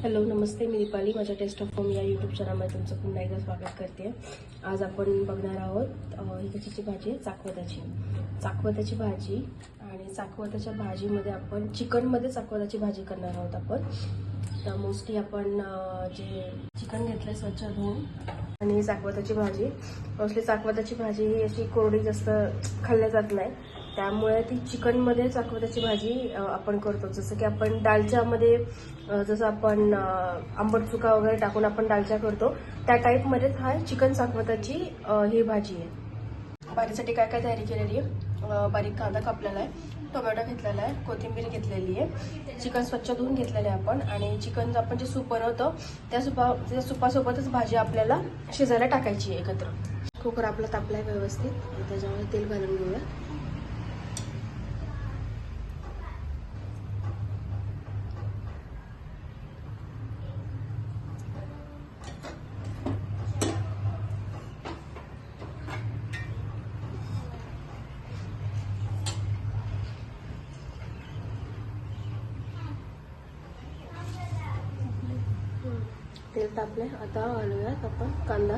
Hello नमस्ते, मी दीपाली. माझ्या taste of home या YouTube चॅनलमध्ये तुमचं पुन्हा एकदा स्वागत करते. आज आपण बघणार आहोत ही कशाची भाजी आहे, चाकवताची भाजी. आणि चाकवताच्या भाजीमध्ये आपण चिकनमध्ये चाकवताची भाजी करणार आहोत आपण. तर मोस्टली आपण जे चिकन घेतलं स्वच्छ धुवून आणि चाकवताची भाजी, मोस्टली चाकवताची भाजी ही अशी कोरडी जास्त खाल्ल्या जात नाही, त्यामुळे ती चिकनमध्ये चाकवताची भाजी आपण करतो. जसं की आपण दालच्यामध्ये जसं आपण आंबट चुका वगैरे टाकून आपण दालच्या करतो, त्या टाईपमध्येच हा चिकन चाकवताची ही भाजी आहे. भाजीसाठी काय काय तयारी केलेली आहे, बारीक कांदा कापलेला आहे, टोमॅटो घेतलेला आहे, कोथिंबीर घेतलेली आहे, चिकन स्वच्छ धुवून घेतलेलं आहे आपण. आणि चिकन आपण जे सूप बनवतो त्या सुपासोबतच भाजी आपल्याला शिजायला टाकायची आहे एकत्र. कुकर आपला तापला आहे व्यवस्थित, त्याच्यामध्ये तेल घालून घेऊया. तेल तापले, आता घालूयात आपण कांदा.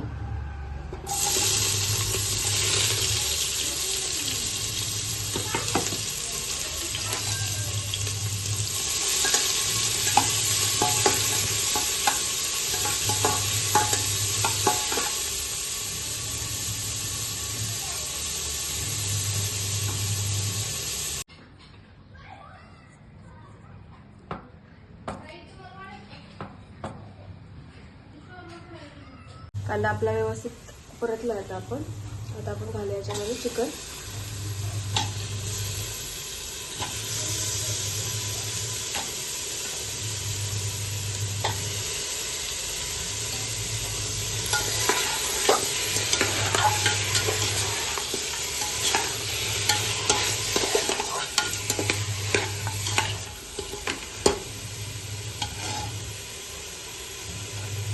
कांदा आपला व्यवस्थित परतला आता आपण घालूया याच्यामध्ये चिकन.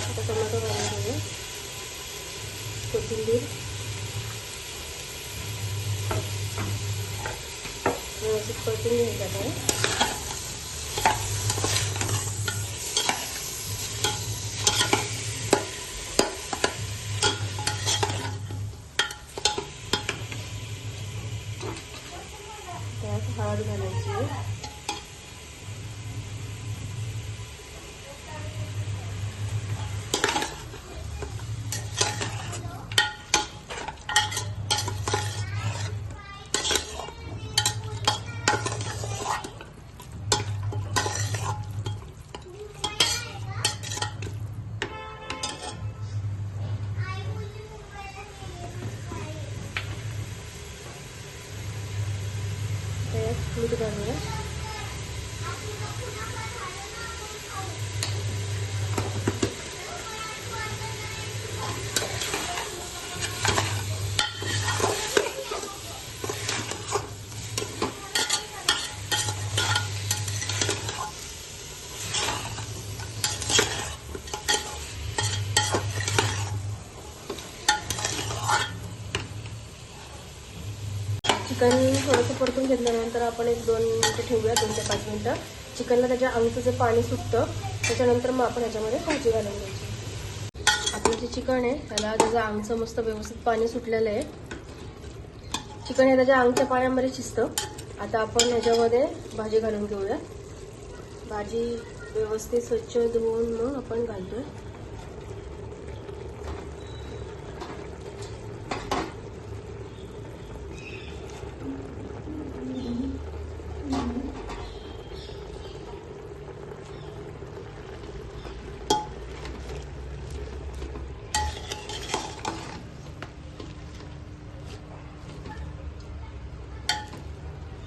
आता टोमॅटो घालून घेऊया, कोथिंबीर व्यवस्थित परतून घ्यायचं आहे. त्यात हळद घालायची आहे. मीठ घालूया. चिकन थोडंसं परतून घेतल्यानंतर आपण 1-2 मिनिटं ठेवूया, 2 ते 5 मिनिटं. चिकनला त्याच्या अंगचं जे पाणी सुटतं त्याच्यानंतर मग आपण ह्याच्यामध्ये भाजी घालून घ्यायची. आपलं जे चिकन आहे त्याला त्याचं अंगचं मस्त व्यवस्थित पाणी सुटलेलं आहे. चिकन हे त्याच्या अंगच्या पाण्यामध्ये शिजतं. आता आपण ह्याच्यामध्ये भाजी घालून घेऊया. भाजी व्यवस्थित स्वच्छ धुवून मग आपण घालतोय.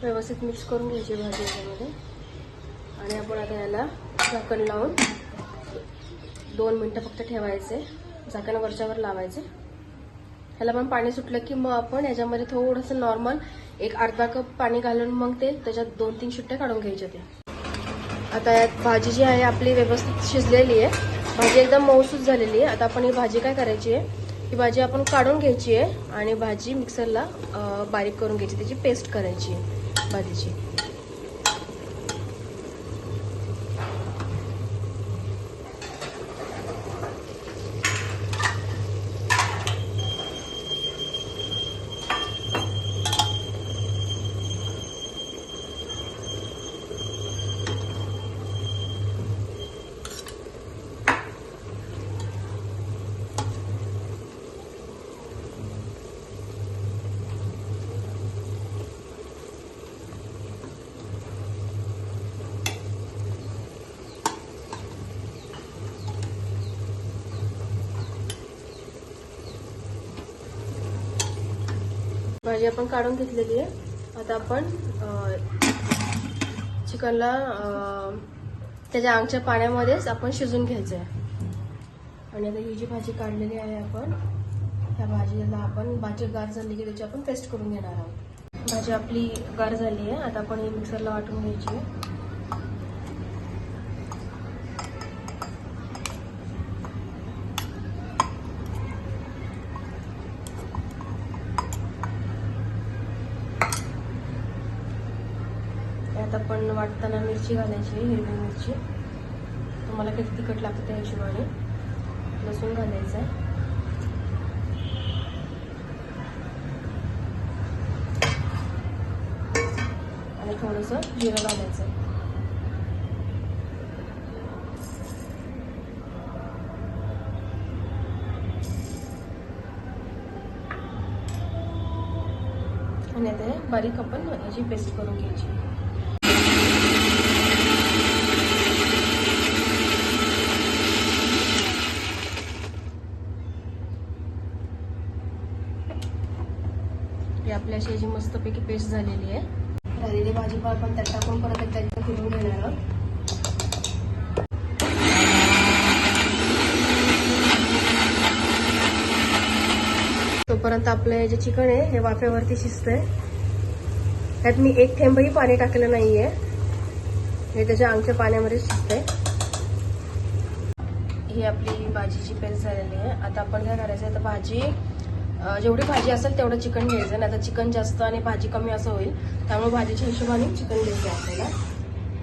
व्यवस्थित मिक्स करून घ्यायची भाजी याच्यामध्ये. आणि आपण आता याला झाकण लावून 2 मिनिटं फक्त ठेवायचे. झाकण वरच्यावर लावायचे. ह्याला पण पाणी सुटलं की मग आपण याच्यामध्ये थोडंसं नॉर्मल एक अर्धा कप पाणी घालून मग ते त्याच्यात 2-3 शिट्ट्या काढून घ्यायच्या. ते आता यात भाजी जी आहे आपली व्यवस्थित शिजलेली आहे, भाजी एकदम मऊसूत झालेली आहे. आता आपण ही भाजी काय करायची आहे, ही भाजी आपण काढून घ्यायची आहे आणि भाजी मिक्सरला बारीक करून घ्यायची, त्याची पेस्ट करायची आहे भाजीची. भाजी आपण काढून घेतलेली आहे. आता आपण चिकनला त्याच्या अंगच्या पाण्यामध्येच आपण शिजून घ्यायचं आहे. आणि आता ही जी भाजी काढलेली आहे आपण, ह्या भाजीला आपण भाजी गार झाली की त्याची आपण पेस्ट करून घेणार आहोत. भाजी आपली गार झाली आहे. आता आपण ही मिक्सरला वाटून घ्यायची आहे. त्यात आपण वाटताना मिरची घालायची, हिरवी मिरची. तुम्हाला किती तिखट लागतं त्या हिशोबाने. लसूण घालायचं आहे. आणि थोडंसं जिरं घालायचं आहे. आणि आता बारीक आपण याची पेस्ट करून घ्यायची. आपल्या अशी जी मस्तपैकी पेस्ट झालेली आहे. झालेली भाजी पण आपण त्यात टाकून परत एकदा फिरून घेणार आहोत. तोपर्यंत आपलं जे चिकन आहे हे वाफेवरती शिजतंय. त्यात मी एक थेंबही पाणी टाकलेलं नाहीये, हे त्याच्या अंगच्या पाण्यामध्ये शिजतंय. ही आपली भाजीची पेस्ट झालेली आहे. आता आपण काय करायचं आहे, तर भाजी जेवढी भाजी असेल तेवढं चिकन घ्यायचं. नाही आता चिकन जास्त आणि भाजी कमी असं होईल, त्यामुळे भाजीच्या हिशोबाने चिकन घ्यायचं आपल्याला.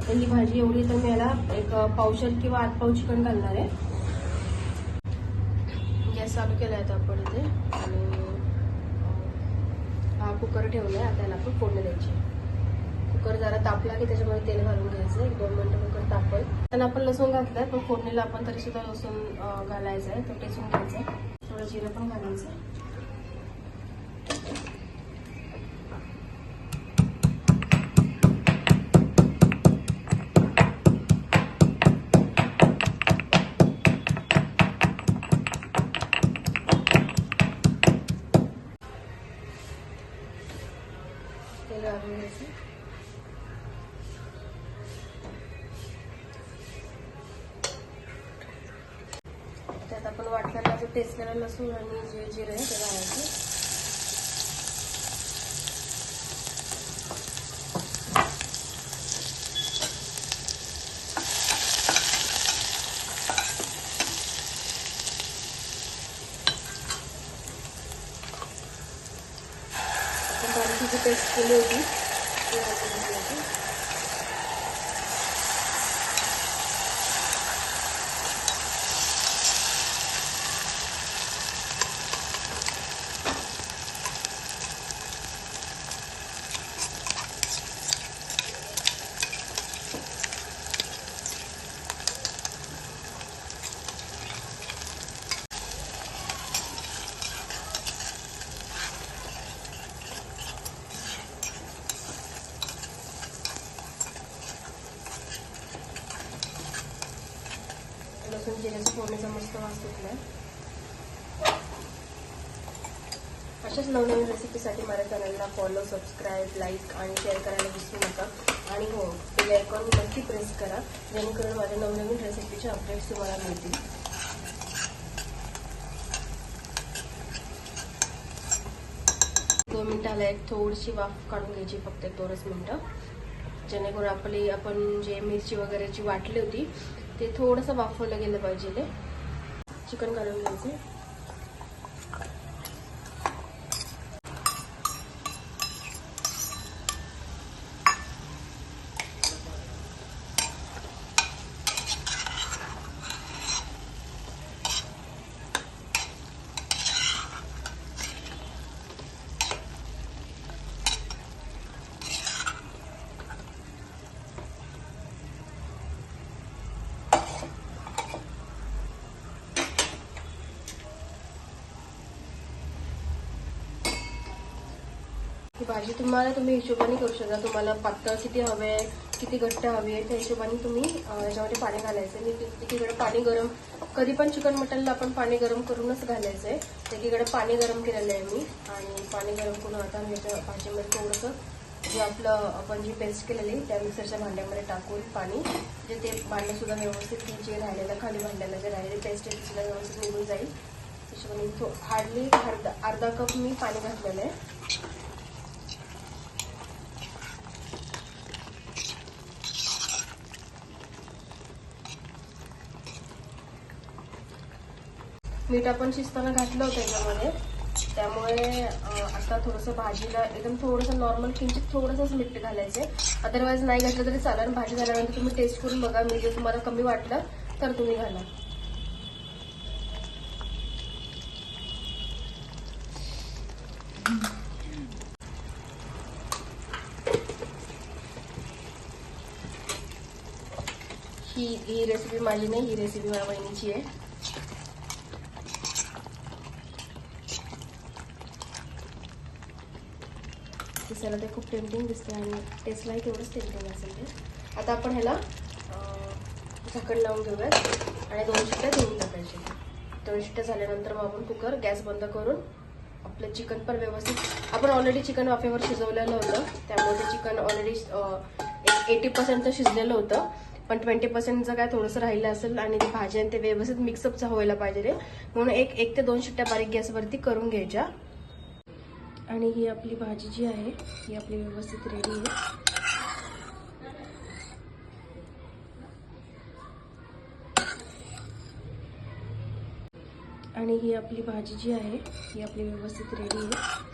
तर ही भाजी एवढी, तर मी याला एक पावशेर किंवा 8 पाव चिकन घालणार आहे. गॅस चालू केला आहे आपण इथे आणि हा कुकर ठेवला आहे. आता याला आपण फोडणी द्यायची. कुकर जरा तापला की त्याच्यामध्ये तेल घालून घ्यायचं. 1-2 मिनिटं कुकर तापल. त्यांना आपण लसूण घातलंय, पण फोडणीला आपण तरी सुद्धा लसूण घालायचं आहे. तो टेचून घ्यायचं आहे. थोडं जिरं पण घालायचं आहे. तेल घालून घ्यायचं. त्यात आपण वाटल्याला जो टेचलेला लसूण आणि जे जिरे आहे ते घालायचं. बारीची पेस्ट केली होती ती घालून घ्यायची. लसूण जिऱ्याच्या फोडणीचा मस्त वास सुटलाय. अशाच नवनवीन रेसिपीसाठी माझ्या चॅनलला फॉलो, सबस्क्राईब, लाईक आणि शेअर करायला विसरू नका. आणि हो, बेल आयकॉन नक्की प्रेस करा, जेणेकरून माझ्या नवनवीन रेसिपीचे अपडेट्स तुम्हाला मिळतील. 2 मिनिटाला एक थोडीशी वाफ काढून घ्यायची, फक्त 2च मिनिटं, जेणेकरून आपण जे मिरची वगैरेची वाटली होती ते थोडंसं वाफवलं गेलं पाहिजे. चिकन घालून घ्यायचं. ही भाजी तुम्ही हिशोबाने करू शकता. तुम्हाला पातळ किती हवे, किती घट्ट हवी आहे त्या हिशोबाने तुम्ही याच्यामध्ये पाणी घालायचं. मी एकीकडे पाणी गरम, कधी पण चिकन मटनला आपण पाणी गरम करूनच घालायचं आहे. एकीकडे पाणी गरम केलेलं आहे मी आणि पाणी गरम करून आता मी याच्या भाजीमध्ये थोडंसं जे आपलं आपण जी पेस्ट केलेली आहे त्या मिक्सरच्या भांड्यामध्ये टाकून पाणी, जे ते भांडंसुद्धा व्यवस्थित जे राहिलेलं खाली भांड्याला जे राहिलेली पेस्ट आहे तिला व्यवस्थित निघून जाईल. त्याच्यामुळे हार्डली अर्धा कप मी पाणी घातलेलं आहे. मीठ आपण शिजताना घातलं होतं याच्यामध्ये, त्यामुळे आता थोडंसं भाजीला एकदम थोडंसं नॉर्मल किंचित थोडंसंच मीठ घालायचं आहे. अदरवाईज नाही घातलं तरी चालेल. भाजी झाल्यानंतर तुम्ही टेस्ट करून बघा, मीठ जर तुम्हाला कमी वाटलं तर तुम्ही घाला. ही रेसिपी माझी नाही, ही रेसिपी माझ्या बहिणीची आहे. दिसायला ते खूप टेम्पटिंग दिसते आणि टेस्टलाही तेवढंच टेम्पटिंग असेल ते. आता आपण ह्याला झाकण लावून घेऊयात आणि 2 शिट्ट्या देऊन टाकायच्या. 2 शिट्ट्या झाल्यानंतर मग आपण कुकर गॅस बंद करून आपलं चिकन पण व्यवस्थित, आपण ऑलरेडी चिकन वाफेवर शिजवलेलं होतं त्यामुळे ते चिकन ऑलरेडी 80% शिजलेलं होतं, पण 20% काय थोडंसं राहिलं असेल आणि ती भाजी आणि ते व्यवस्थित मिक्सअप व्हायला पाहिजे रे, म्हणून 1 ते 2 शिट्ट्या बारीक गॅसवरती करून घ्यायच्या. आणि ही आपली भाजी जी आहे ही आपली व्यवस्थित रेडी आहे. आणि ही आपली भाजी जी आहे ही आपली व्यवस्थित रेडी आहे.